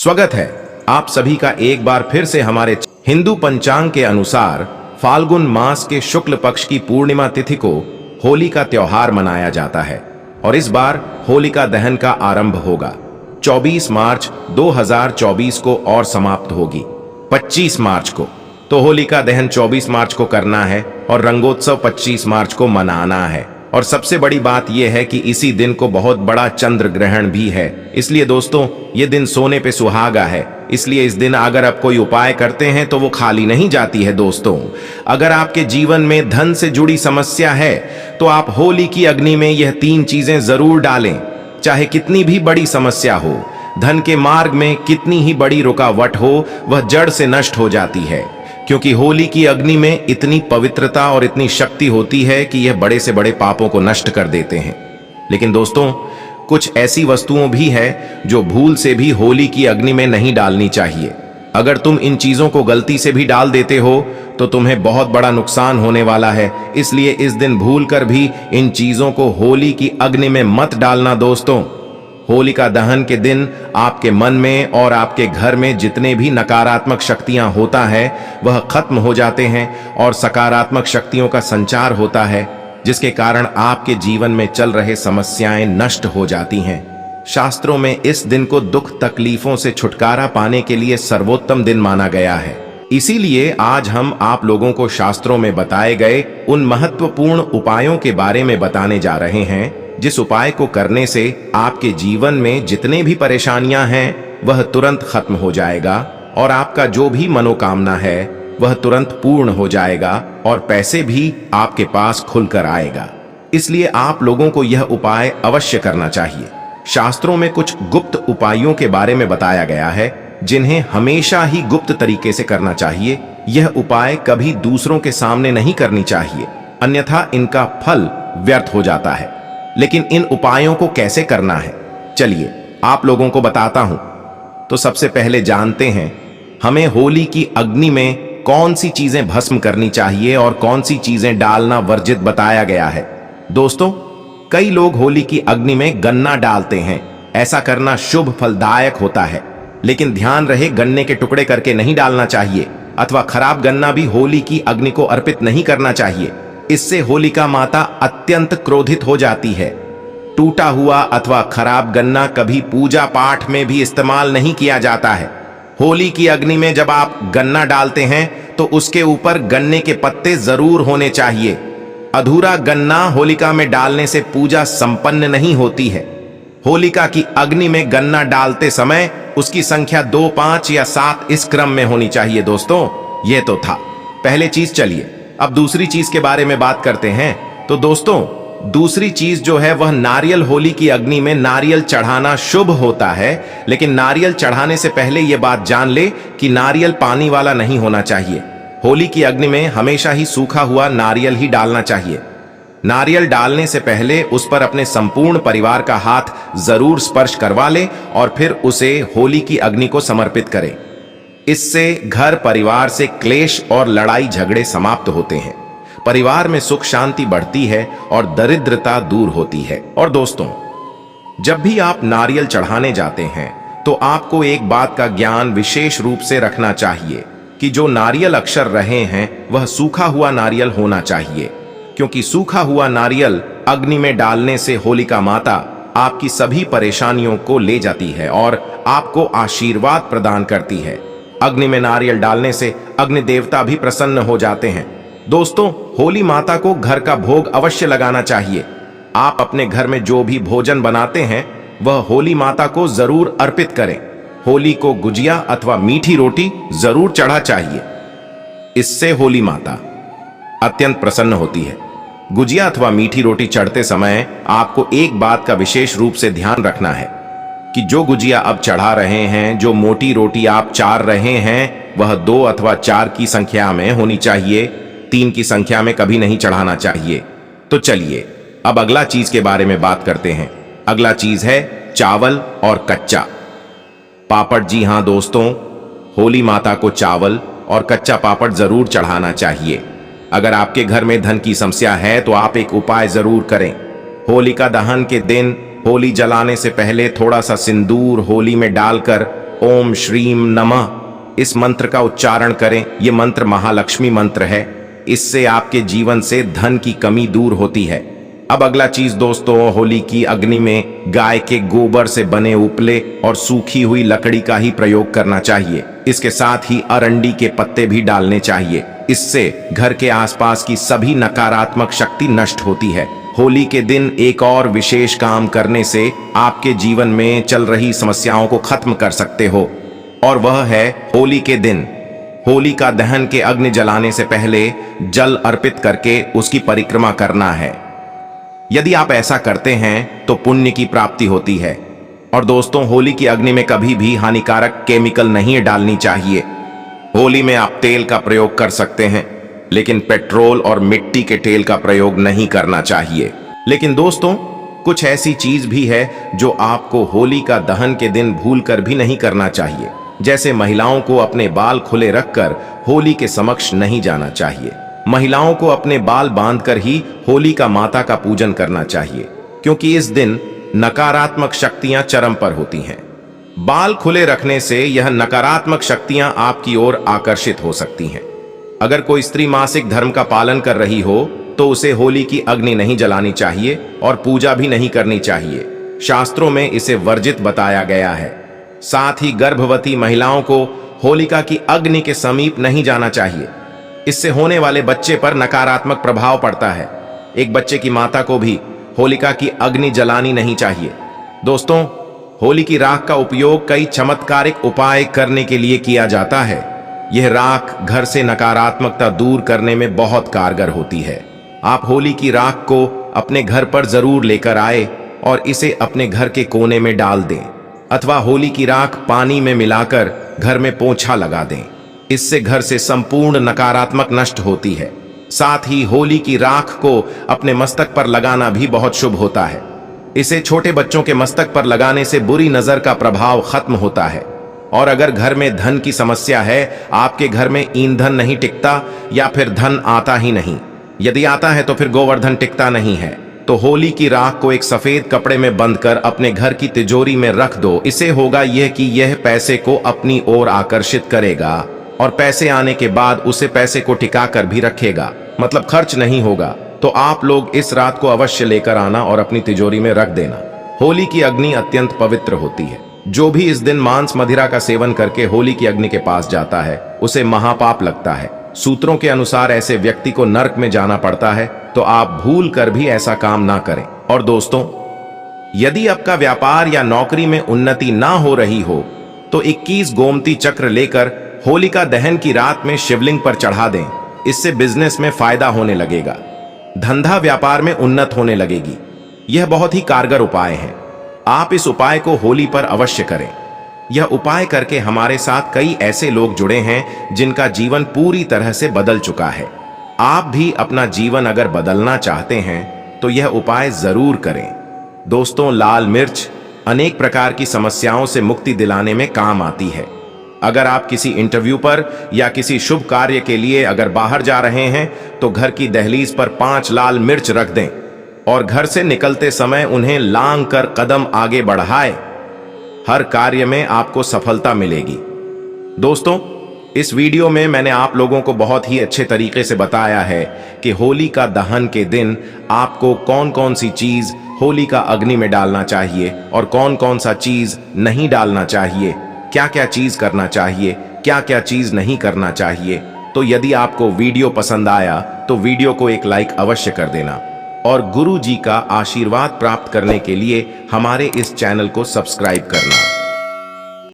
स्वागत है आप सभी का एक बार फिर से हमारे हिंदू पंचांग के अनुसार फाल्गुन मास के शुक्ल पक्ष की पूर्णिमा तिथि को होली का त्योहार मनाया जाता है और इस बार होलिका दहन का आरंभ होगा 24 मार्च 2024 को और समाप्त होगी 25 मार्च को। तो होलिका दहन 24 मार्च को करना है और रंगोत्सव 25 मार्च को मनाना है। और सबसे बड़ी बात यह है कि इसी दिन को बहुत बड़ा चंद्र ग्रहण भी है, इसलिए दोस्तों ये दिन सोने पे सुहागा है। इसलिए इस दिन अगर आप कोई उपाय करते हैं तो वो खाली नहीं जाती है। दोस्तों अगर आपके जीवन में धन से जुड़ी समस्या है तो आप होली की अग्नि में यह 3 चीजें जरूर डालें। चाहे कितनी भी बड़ी समस्या हो, धन के मार्ग में कितनी ही बड़ी रुकावट हो, वह जड़ से नष्ट हो जाती है, क्योंकि होली की अग्नि में इतनी पवित्रता और इतनी शक्ति होती है कि यह बड़े से बड़े पापों को नष्ट कर देते हैं। लेकिन दोस्तों कुछ ऐसी वस्तुओं भी है जो भूल से भी होली की अग्नि में नहीं डालनी चाहिए। अगर तुम इन चीजों को गलती से भी डाल देते हो तो तुम्हें बहुत बड़ा नुकसान होने वाला है। इसलिए इस दिन भूल कर भी इन चीजों को होली की अग्नि में मत डालना। दोस्तों होलिका दहन के दिन आपके मन में और आपके घर में जितने भी नकारात्मक शक्तियां होता है वह खत्म हो जाते हैं और सकारात्मक शक्तियों का संचार होता है, जिसके कारण आपके जीवन में चल रहे समस्याएं नष्ट हो जाती हैं। शास्त्रों में इस दिन को दुख तकलीफों से छुटकारा पाने के लिए सर्वोत्तम दिन माना गया है। इसीलिए आज हम आप लोगों को शास्त्रों में बताए गए उन महत्वपूर्ण उपायों के बारे में बताने जा रहे हैं, जिस उपाय को करने से आपके जीवन में जितने भी परेशानियां हैं वह तुरंत खत्म हो जाएगा और आपका जो भी मनोकामना है वह तुरंत पूर्ण हो जाएगा और पैसे भी आपके पास खुलकर आएगा। इसलिए आप लोगों को यह उपाय अवश्य करना चाहिए। शास्त्रों में कुछ गुप्त उपायों के बारे में बताया गया है जिन्हें हमेशा ही गुप्त तरीके से करना चाहिए। यह उपाय कभी दूसरों के सामने नहीं करनी चाहिए, अन्यथा इनका फल व्यर्थ हो जाता है। लेकिन इन उपायों को कैसे करना है, चलिए आप लोगों को बताता हूं। तो सबसे पहले जानते हैं हमें होली की अग्नि में कौन सी चीजें भस्म करनी चाहिए और कौन सी चीजें डालना वर्जित बताया गया है। दोस्तों कई लोग होली की अग्नि में गन्ना डालते हैं। ऐसा करना शुभ फलदायक होता है, लेकिन ध्यान रहे गन्ने के टुकड़े करके नहीं डालना चाहिए, अथवा खराब गन्ना भी होली की अग्नि को अर्पित नहीं करना चाहिए। इससे होलिका माता अत्यंत क्रोधित हो जाती है। टूटा हुआ अथवा खराब गन्ना कभी पूजा पाठ में भी इस्तेमाल नहीं किया जाता है। होली की अग्नि में जब आप गन्ना डालते हैं तो उसके ऊपर गन्ने के पत्ते जरूर होने चाहिए। अधूरा गन्ना होलिका में डालने से पूजा संपन्न नहीं होती है। होलिका की अग्नि में गन्ना डालते समय उसकी संख्या 2, 5 या 7 इस क्रम में होनी चाहिए। दोस्तों यह तो था पहले चीज। चलिए अब दूसरी चीज के बारे में बात करते हैं। तो दोस्तों दूसरी चीज जो है वह नारियल। होली की अग्नि में नारियल चढ़ाना शुभ होता है, लेकिन नारियल चढ़ाने से पहले यह बात जान ले कि नारियल पानी वाला नहीं होना चाहिए। होली की अग्नि में हमेशा ही सूखा हुआ नारियल ही डालना चाहिए। नारियल डालने से पहले उस पर अपने संपूर्ण परिवार का हाथ जरूर स्पर्श करवा ले और फिर उसे होली की अग्नि को समर्पित करें। इससे घर परिवार से क्लेश और लड़ाई झगड़े समाप्त होते हैं, परिवार में सुख शांति बढ़ती है और दरिद्रता दूर होती है। और दोस्तों जब भी आप नारियल चढ़ाने जाते हैं तो आपको एक बात का ज्ञान विशेष रूप से रखना चाहिए कि जो नारियल अक्षर रहे हैं वह सूखा हुआ नारियल होना चाहिए, क्योंकि सूखा हुआ नारियल अग्नि में डालने से होलिका माता आपकी सभी परेशानियों को ले जाती है और आपको आशीर्वाद प्रदान करती है। अग्नि में नारियल डालने से अग्नि देवता भी प्रसन्न हो जाते हैं। दोस्तों होली माता को घर का भोग अवश्य लगाना चाहिए। आप अपने घर में जो भी भोजन बनाते हैं वह होली माता को जरूर अर्पित करें। होली को गुजिया अथवा मीठी रोटी जरूर चढ़ा चाहिए। इससे होली माता अत्यंत प्रसन्न होती है। गुजिया अथवा मीठी रोटी चढ़ते समय आपको एक बात का विशेष रूप से ध्यान रखना है कि जो गुजिया अब चढ़ा रहे हैं, जो मोटी रोटी आप चार रहे हैं, वह 2 अथवा 4 की संख्या में होनी चाहिए। 3 की संख्या में कभी नहीं चढ़ाना चाहिए। तो चलिए अब अगला चीज के बारे में बात करते हैं। अगला चीज है चावल और कच्चा पापड़। जी हां दोस्तों, होली माता को चावल और कच्चा पापड़ जरूर चढ़ाना चाहिए। अगर आपके घर में धन की समस्या है तो आप एक उपाय जरूर करें। होलिका दहन के दिन होली जलाने से पहले थोड़ा सा सिंदूर होली में डालकर ओम श्रीम नमः इस मंत्र का उच्चारण करें। यह मंत्र महालक्ष्मी मंत्र है। इससे आपके जीवन से धन की कमी दूर होती है। अब अगला चीज दोस्तों, होली की अग्नि में गाय के गोबर से बने उपले और सूखी हुई लकड़ी का ही प्रयोग करना चाहिए। इसके साथ ही अरंडी के पत्ते भी डालने चाहिए। इससे घर के आसपास की सभी नकारात्मक शक्ति नष्ट होती है। होली के दिन एक और विशेष काम करने से आपके जीवन में चल रही समस्याओं को खत्म कर सकते हो, और वह है होली के दिन होलिका दहन के अग्नि जलाने से पहले जल अर्पित करके उसकी परिक्रमा करना है। यदि आप ऐसा करते हैं तो पुण्य की प्राप्ति होती है। और दोस्तों, होली की अग्नि में कभी भी हानिकारक केमिकल नहीं डालनी चाहिए। होली में आप तेल का प्रयोग कर सकते हैं, लेकिन पेट्रोल और मिट्टी के तेल का प्रयोग नहीं करना चाहिए। लेकिन दोस्तों, कुछ ऐसी चीज भी है जो आपको होली का दहन के दिन भूलकर भी नहीं करना चाहिए। जैसे महिलाओं को अपने बाल खुले रखकर होली के समक्ष नहीं जाना चाहिए। महिलाओं को अपने बाल बांधकर ही होलिका माता का पूजन करना चाहिए, क्योंकि इस दिन नकारात्मक शक्तियां चरम पर होती हैं। बाल खुले रखने से यह नकारात्मक शक्तियां आपकी ओर आकर्षित हो सकती हैं। अगर कोई स्त्री मासिक धर्म का पालन कर रही हो तो उसे होली की अग्नि नहीं जलानी चाहिए और पूजा भी नहीं करनी चाहिए। शास्त्रों में इसे वर्जित बताया गया है। साथ ही गर्भवती महिलाओं को होलिका की अग्नि के समीप नहीं जाना चाहिए। इससे होने वाले बच्चे पर नकारात्मक प्रभाव पड़ता है। एक बच्चे की माता को भी होलिका की अग्नि जलानी नहीं चाहिए। दोस्तों, होली की राख का उपयोग कई चमत्कारिक उपाय करने के लिए किया जाता है। यह राख घर से नकारात्मकता दूर करने में बहुत कारगर होती है। आप होली की राख को अपने घर पर जरूर लेकर आए और इसे अपने घर के कोने में डाल दें, अथवा होली की राख पानी में मिलाकर घर में पोंछा लगा दें। इससे घर से संपूर्ण नकारात्मक नष्ट होती है। साथ ही होली की राख को अपने मस्तक पर लगाना भी बहुत शुभ होता है। इसे छोटे बच्चों के मस्तक पर लगाने से बुरी नजर का प्रभाव खत्म होता है। और अगर घर में धन की समस्या है, आपके घर में ईंधन नहीं टिकता या फिर धन आता ही नहीं, यदि आता है तो फिर गोवर्धन टिकता नहीं है, तो होली की राख को एक सफेद कपड़े में बंद कर अपने घर की तिजोरी में रख दो। इससे होगा यह कि यह पैसे को अपनी ओर आकर्षित करेगा और पैसे आने के बाद उसे पैसे को टिका कर भी रखेगा, मतलब खर्च नहीं होगा। तो आप लोग इस रात को अवश्य लेकर आना और अपनी तिजोरी में रख देना। होली की अग्नि अत्यंत पवित्र होती है। जो भी इस दिन मांस मदिरा का सेवन करके होली की अग्नि के पास जाता है उसे महापाप लगता है। सूत्रों के अनुसार ऐसे व्यक्ति को नरक में जाना पड़ता है, तो आप भूल कर भी ऐसा काम ना करें। और दोस्तों, यदि आपका व्यापार या नौकरी में उन्नति ना हो रही हो तो 21 गोमती चक्र लेकर होलिका दहन की रात में शिवलिंग पर चढ़ा दें। इससे बिजनेस में फायदा होने लगेगा, धंधा व्यापार में उन्नत होने लगेगी। यह बहुत ही कारगर उपाय है। आप इस उपाय को होली पर अवश्य करें। यह उपाय करके हमारे साथ कई ऐसे लोग जुड़े हैं जिनका जीवन पूरी तरह से बदल चुका है। आप भी अपना जीवन अगर बदलना चाहते हैं तो यह उपाय जरूर करें। दोस्तों, लाल मिर्च अनेक प्रकार की समस्याओं से मुक्ति दिलाने में काम आती है। अगर आप किसी इंटरव्यू पर या किसी शुभ कार्य के लिए अगर बाहर जा रहे हैं तो घर की दहलीज पर 5 लाल मिर्च रख दें और घर से निकलते समय उन्हें लांग कर कदम आगे बढ़ाएं। हर कार्य में आपको सफलता मिलेगी। दोस्तों, इस वीडियो में मैंने आप लोगों को बहुत ही अच्छे तरीके से बताया है कि होली का दहन के दिन आपको कौन कौन सी चीज होली का अग्नि में डालना चाहिए और कौन कौन सा चीज नहीं डालना चाहिए, क्या क्या चीज करना चाहिए, क्या क्या चीज नहीं करना चाहिए। तो यदि आपको वीडियो पसंद आया तो वीडियो को एक लाइक अवश्य कर देना और गुरु जी का आशीर्वाद प्राप्त करने के लिए हमारे इस चैनल को सब्सक्राइब करना।